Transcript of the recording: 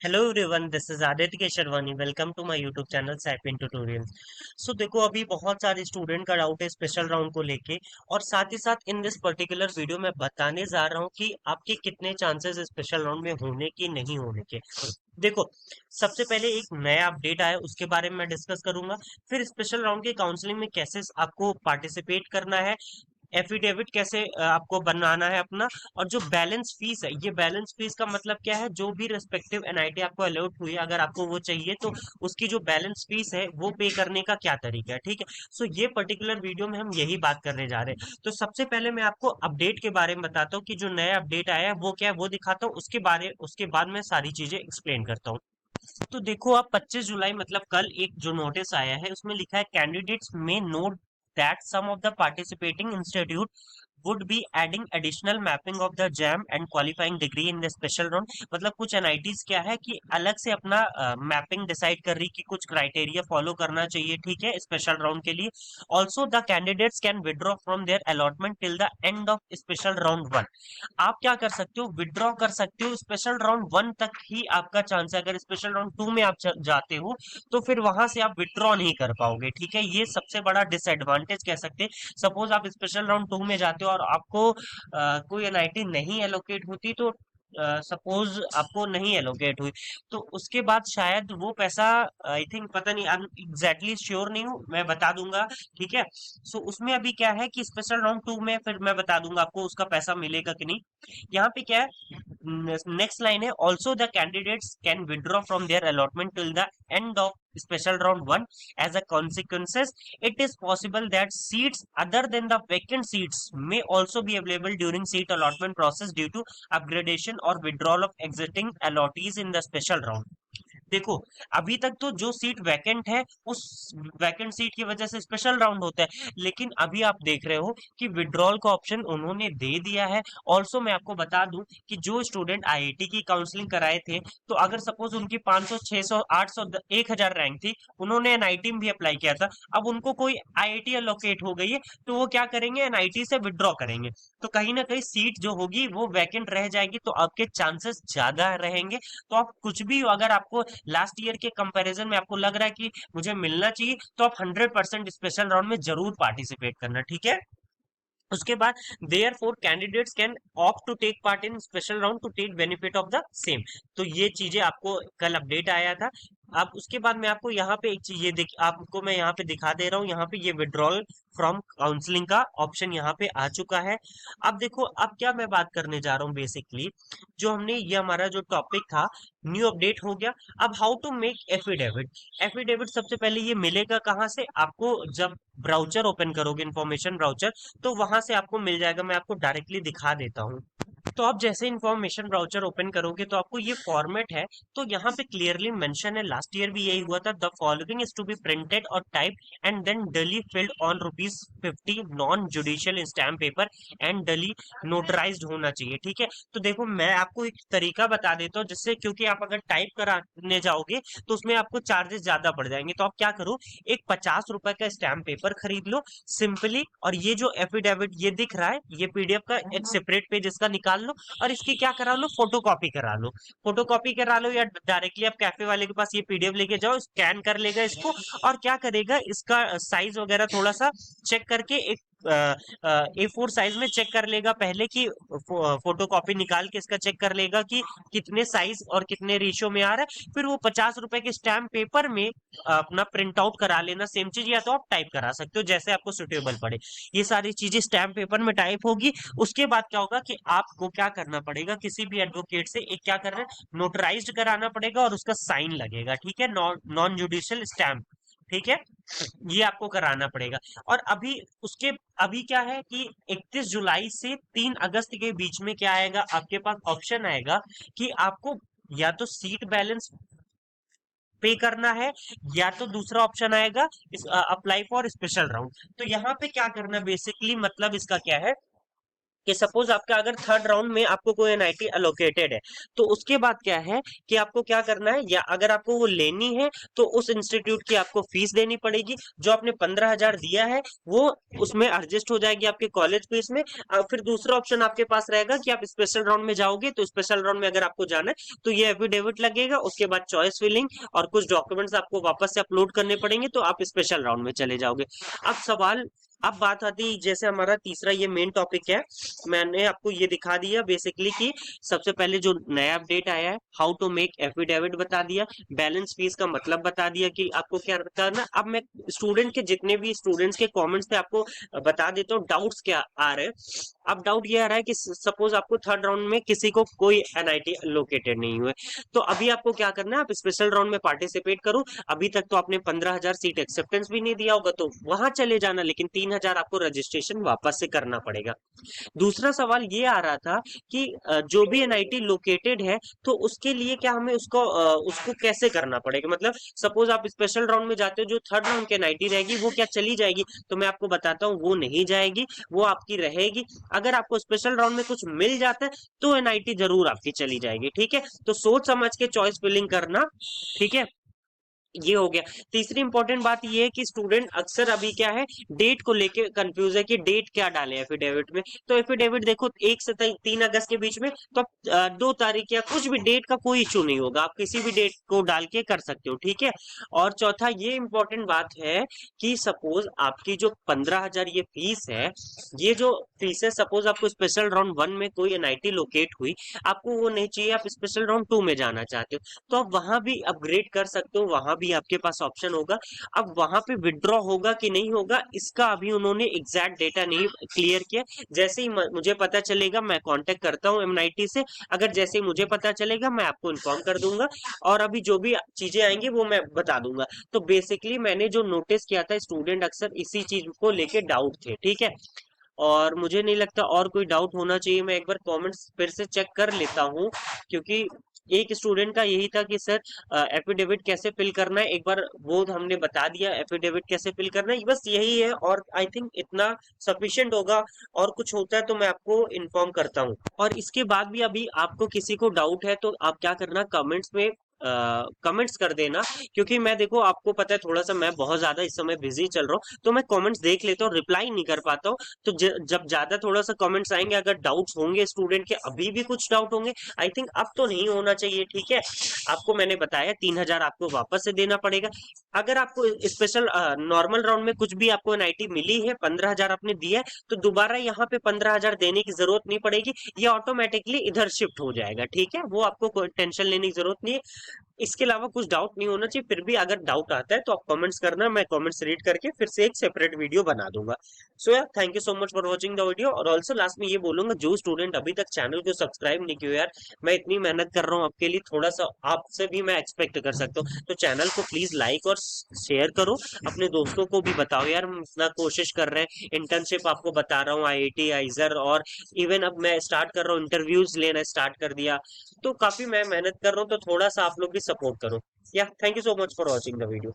Hello everyone, this is Aditya Kesharwani. Welcome to my YouTube channel सैपिन tutorials. So देखो, अभी बहुत सारे स्टूडेंट का डाउट है स्पेशल राउंड को लेके, और साथ ही साथ इन दिस पर्टिकुलर वीडियो में बताने जा रहा हूँ कि आपके कितने चांसेस स्पेशल राउंड में होने की नहीं होने के। देखो, सबसे पहले एक नया अपडेट आया, उसके बारे में मैं डिस्कस करूंगा। फिर स्पेशल राउंड के काउंसलिंग में कैसे आपको पार्टिसिपेट करना है, एफिडेविट कैसे आपको बनाना है अपना, और जो बैलेंस फीस है, ये बैलेंस फीस का मतलब क्या है, जो भी रिस्पेक्टिव एनआईटी आपको अलॉट हुई है, अगर आपको वो चाहिए तो उसकी जो बैलेंस फीस है वो पे करने का क्या तरीका है। ठीक है, सो ये पर्टिकुलर वीडियो में हम यही बात करने जा रहे हैं। तो सबसे पहले मैं आपको अपडेट के बारे में बताता हूँ कि जो नया अपडेट आया है वो क्या है, वो दिखाता हूँ। उसके बाद मैं सारी चीजें एक्सप्लेन करता हूँ। तो देखो, आप 25 जुलाई मतलब कल एक जो नोटिस आया है उसमें लिखा है, कैंडिडेट्स में note that some of the participating institute would be adding additional mapping of the jam and qualifying degree in the special round। मतलब कुछ एनआईटीज क्या है कि अलग से अपना मैपिंग डिसाइड कर रही कि कुछ क्राइटेरिया फॉलो करना चाहिए, ठीक है, स्पेशल राउंड के लिए। Also the candidates can withdraw from their allotment till the end of special round 1। आप क्या कर सकते हो, विड्रॉ कर सकते हो। स्पेशल राउंड 1 तक ही आपका चांस है। अगर स्पेशल राउंड 2 में आप जाते हो तो फिर वहां से आप विड्रॉ नहीं कर पाओगे, ठीक है। ये सबसे बड़ा डिसएडवांटेज कह सकते हैं। सपोज आप स्पेशल राउंड 2 में जाते हो और आपको कोई एनआईटी नहीं एलोकेट होती, तो सपोज आपको नहीं एलोकेट हुई, तो उसके बाद शायद वो पैसा, आई थिंक, पता नहीं, आई एम एग्जैक्टली श्योर नहीं हूँ, मैं बता दूंगा, ठीक है। सो उसमें अभी क्या है कि स्पेशल राउंड 2 में फिर मैं बता दूंगा आपको उसका पैसा मिलेगा कि नहीं। यहाँ पे क्या है, नेक्स्ट लाइन है, also the candidates can withdraw from their allotment till the end of special round 1 as a consequences it is possible that seats other than the vacant seats may also be available during seat allotment process due to upgradation or withdrawal of existing allottees in the special round। देखो, अभी तक तो जो seat vacant है उस vacant seat की वजह से स्पेशल राउंड होता है, लेकिन अभी आप देख रहे हो कि विड्रॉल का ऑप्शन उन्होंने दे दिया है। ऑल्सो मैं आपको बता दूं कि जो स्टूडेंट आईआईटी की काउंसलिंग कराए थे, तो अगर सपोज उनकी 500 600 800 1000 रैंक थी, उन्होंने एनआईटी में भी अप्लाई किया था, अब उनको कोई आईआईटी अलोकेट हो गई है, तो वो क्या करेंगे, एनआईटी से विड्रॉ करेंगे, तो कहीं ना कहीं सीट जो होगी वो वैकेंट रह जाएगी, तो आपके चांसेस ज्यादा रहेंगे। तो आप कुछ भी, अगर आपको लास्ट ईयर के कंपैरिजन में आपको लग रहा है कि मुझे मिलना चाहिए, तो आप 100% स्पेशल राउंड में जरूर पार्टिसिपेट करना, ठीक है। उसके बाद, therefore candidates can opt to take part in special round to take benefit of the same. तो ये चीजें आपको कल अपडेट आया था। अब उसके बाद मैं आपको यहाँ पे एक चीज ये आपको मैं यहाँ पे दिखा दे रहा हूँ, यहाँ पे ये विड्रॉल फ्रॉम काउंसलिंग का ऑप्शन यहाँ पे आ चुका है। अब देखो, अब क्या मैं बात करने जा रहा हूँ, बेसिकली जो हमने, ये हमारा जो टॉपिक था, न्यू अपडेट हो गया। अब how to make affidavit. Affidavit सबसे पहले ये मिलेगा कहाँ से आपको, जब ब्राउचर ओपन करोगे, इन्फॉर्मेशन ब्राउचर, तो वहां से आपको मिल जाएगा। मैं आपको डायरेक्टली दिखा देता हूँ। तो आप जैसे इंफॉर्मेशन ब्राउचर ओपन करोगे तो आपको ये फॉर्मेट है। तो यहाँ पे क्लियरली मेंशन है, लास्ट ईयर भी यही हुआ था, the following is to be printed or type and then duly filled on ₹50 non judicial stamp paper and duly notarised होना चाहिए, ठीक है। तो देखो, मैं आपको एक तरीका बता देता हूँ जिससे, क्योंकि आप अगर टाइप कराने जाओगे तो उसमें आपको चार्जेस ज्यादा पड़ जाएंगे। तो आप क्या करो, एक ₹50 का स्टैम्प पेपर खरीद लो सिंपली, और ये जो एफिडेविट ये दिख रहा है, ये पीडीएफ का एक सेपरेट पेज इसका निकाल लो, और इसकी क्या करा लो, फोटो कॉपी करा लो। फोटो कॉपी करा लो, या डायरेक्टली आप कैफे वाले के पास ये पीडीएफ लेके जाओ, स्कैन कर लेगा इसको, और क्या करेगा, इसका साइज वगैरह थोड़ा सा चेक करके, एक A4 साइज में चेक कर लेगा पहले कि, फोटो कॉपी निकाल के इसका चेक कर लेगा कि कितने साइज और कितने रेशियो में आ रहा है। फिर वो ₹50 के स्टैम्प पेपर में अपना प्रिंट आउट करा लेना, सेम चीज, या तो आप टाइप करा सकते हो जैसे आपको सुटेबल पड़े। ये सारी चीजें स्टैम्प पेपर में टाइप होगी। उसके बाद क्या होगा कि आपको क्या करना पड़ेगा, किसी भी एडवोकेट से एक क्या करना है, नोटराइज्ड कराना पड़ेगा, और उसका साइन लगेगा, ठीक है, नॉन जुडिशियल स्टैम्प, ठीक है। ये आपको कराना पड़ेगा। और अभी क्या है कि 31 जुलाई से 3 अगस्त के बीच में क्या आएगा, आपके पास ऑप्शन आएगा कि आपको या तो सीट बैलेंस पे करना है, या तो दूसरा ऑप्शन आएगा, अप्लाई फॉर स्पेशल राउंड। तो यहाँ पे क्या करना बेसिकली, मतलब इसका क्या है, कि सपोज आपका अगर थर्ड राउंड में आपको कोई एनआईटी अलोकेटेड है, तो उसके बाद क्या है कि आपको क्या करना है, या अगर आपको वो लेनी है तो उस इंस्टीट्यूट की आपको फीस देनी पड़ेगी। जो आपने 15,000 दिया है वो उसमें एडजस्ट हो जाएगी आपके कॉलेज फीस में। फिर दूसरा ऑप्शन आपके पास रहेगा कि आप स्पेशल राउंड में जाओगे, तो स्पेशल राउंड में अगर आपको जाना है तो ये एफिडेविट लगेगा, उसके बाद चॉइस फिलिंग और कुछ डॉक्यूमेंट्स आपको वापस से अपलोड करने पड़ेंगे, तो आप स्पेशल राउंड में चले जाओगे। अब सवाल, अब बात आती है, जैसे हमारा तीसरा ये मेन टॉपिक है, मैंने आपको ये दिखा दिया बेसिकली कि सबसे पहले जो नया अपडेट आया है, हाउ टू मेक एफिडेविट बता दिया, बैलेंस फीस का मतलब बता दिया कि आपको क्या करना। अब मैं स्टूडेंट के जितने भी स्टूडेंट्स के कमेंट्स थे आपको बता देता हूँ डाउट्स क्या आ रहे हैं। अब डाउट ये आ रहा है कि सपोज आपको थर्ड राउंड में किसी को कोई एनआईटी लोकेटेड नहीं हुए, तो अभी आपको क्या करना है, आप स्पेशल राउंड में पार्टिसिपेट करो। अभी तक तो आपने 15,000 सीट एक्सेप्टेंस भी नहीं दिया होगा, तो वहां चले जाना, लेकिन 3,000 आपको रजिस्ट्रेशन वापस से करना पड़ेगा। दूसरा सवाल ये आ रहा था कि जो भी एनआईटी लोकेटेड है, तो उसके लिए क्या हमें उसको कैसे करना पड़ेगा, मतलब सपोज आप स्पेशल राउंड में जाते हो, जो थर्ड राउंड की एनआईटी रहेगी वो क्या चली जाएगी? तो मैं आपको बताता हूँ, वो नहीं जाएगी, वो आपकी रहेगी। अगर आपको स्पेशल राउंड में कुछ मिल जाता है तो एनआईटी जरूर आपकी चली जाएगी, ठीक है? तो सोच समझ के चॉइस फिलिंग करना, ठीक है? ये हो गया। तीसरी इंपॉर्टेंट बात ये है कि स्टूडेंट अक्सर अभी क्या है, डेट को लेके कंफ्यूज है कि डेट क्या डाले एफिडेविट में। तो एफिडेविट देखो 1 से 3 अगस्त के बीच में, तो आप 2 तारीख या कुछ भी डेट का कोई इशू नहीं होगा, आप किसी भी डेट को डाल के कर सकते हो, ठीक है? और चौथा ये इंपॉर्टेंट बात है कि सपोज आपकी जो 15,000 ये फीस है, ये जो फीस है, सपोज आपको स्पेशल राउंड 1 में कोई एनआईटी लोकेट हुई, आपको वो नहीं चाहिए, आप स्पेशल राउंड 2 में जाना चाहते हो, तो आप वहां भी अपग्रेड कर सकते हो, वहां भी आपके पास ऑप्शन होगा। अब वहां पे विड्रॉ होगा कि नहीं होगा, इसका अभी उन्होंने एग्जैक्ट डेटा नहीं क्लियर किया। जैसे ही मुझे पता चलेगा मैं कांटेक्ट करता हूँ एमआईटी से, अगर जैसे ही मुझे पता चलेगा मैं आपको इन्फॉर्म कर दूंगा, और अभी जो भी चीजें आएंगी वो मैं बता दूंगा। तो बेसिकली मैंने जो नोटिस किया था, स्टूडेंट अक्सर इसी चीज को लेके डाउट थे, ठीक है? और मुझे नहीं लगता और कोई डाउट होना चाहिए। मैं एक बार कमेंट्स फिर से चेक कर लेता हूँ, क्योंकि एक स्टूडेंट का यही था कि सर एफिडेविट कैसे फिल करना है, एक बार वो हमने बता दिया एफिडेविट कैसे फिल करना है, बस यही है, और आई थिंक इतना सफिशिएंट होगा। और कुछ होता है तो मैं आपको इन्फॉर्म करता हूँ। और इसके बाद भी अभी आपको किसी को डाउट है तो आप क्या करना, कमेंट्स में कमेंट्स कर देना, क्योंकि मैं देखो आपको पता है थोड़ा सा मैं बहुत ज्यादा इस समय बिजी चल रहा हूँ, तो मैं कमेंट्स देख लेता हूँ, रिप्लाई नहीं कर पाता हूँ। तो जब ज्यादा थोड़ा सा कमेंट्स आएंगे, अगर डाउट्स होंगे स्टूडेंट के, अभी भी कुछ डाउट होंगे, आई थिंक अब तो नहीं होना चाहिए, ठीक है? आपको मैंने बताया 3,000 आपको वापस से देना पड़ेगा। अगर आपको स्पेशल नॉर्मल राउंड में कुछ भी आपको एनआईटी मिली है, 15,000 आपने दिया है, तो दोबारा यहाँ पे 15,000 देने की जरूरत नहीं पड़ेगी, ये ऑटोमेटिकली इधर शिफ्ट हो जाएगा, ठीक है? वो आपको कोई टेंशन लेने की जरूरत नहीं है। इसके अलावा कुछ डाउट नहीं होना चाहिए। फिर भी अगर डाउट आता है तो आप कमेंट्स करना, मैं कमेंट्स रीड करके फिर से एक सेपरेट वीडियो बना दूंगा। सो यार, thank you so much for watching the video. और ऑल्सो लास्ट में ये बोलूंगा, जो स्टूडेंट अभी तक चैनल को सब्सक्राइब नहीं किया यार, मैं इतनी मेहनत कर रहा हूँ आपके लिए, थोड़ा सा आपसे भी मैं एक्सपेक्ट कर सकता हूँ, तो चैनल को प्लीज लाइक और शेयर करो, अपने दोस्तों को भी बताओ यार, हम इतना कोशिश कर रहे हैं। इंटर्नशिप आपको बता रहा हूँ, आईआईटी आइजर, और इवन अब मैं स्टार्ट कर रहा हूँ, इंटरव्यूज लेना स्टार्ट कर दिया, तो काफी मैं मेहनत कर रहा हूँ, तो थोड़ा सा आप लोग भी सपोर्ट करो। या thank you so much for watching the video.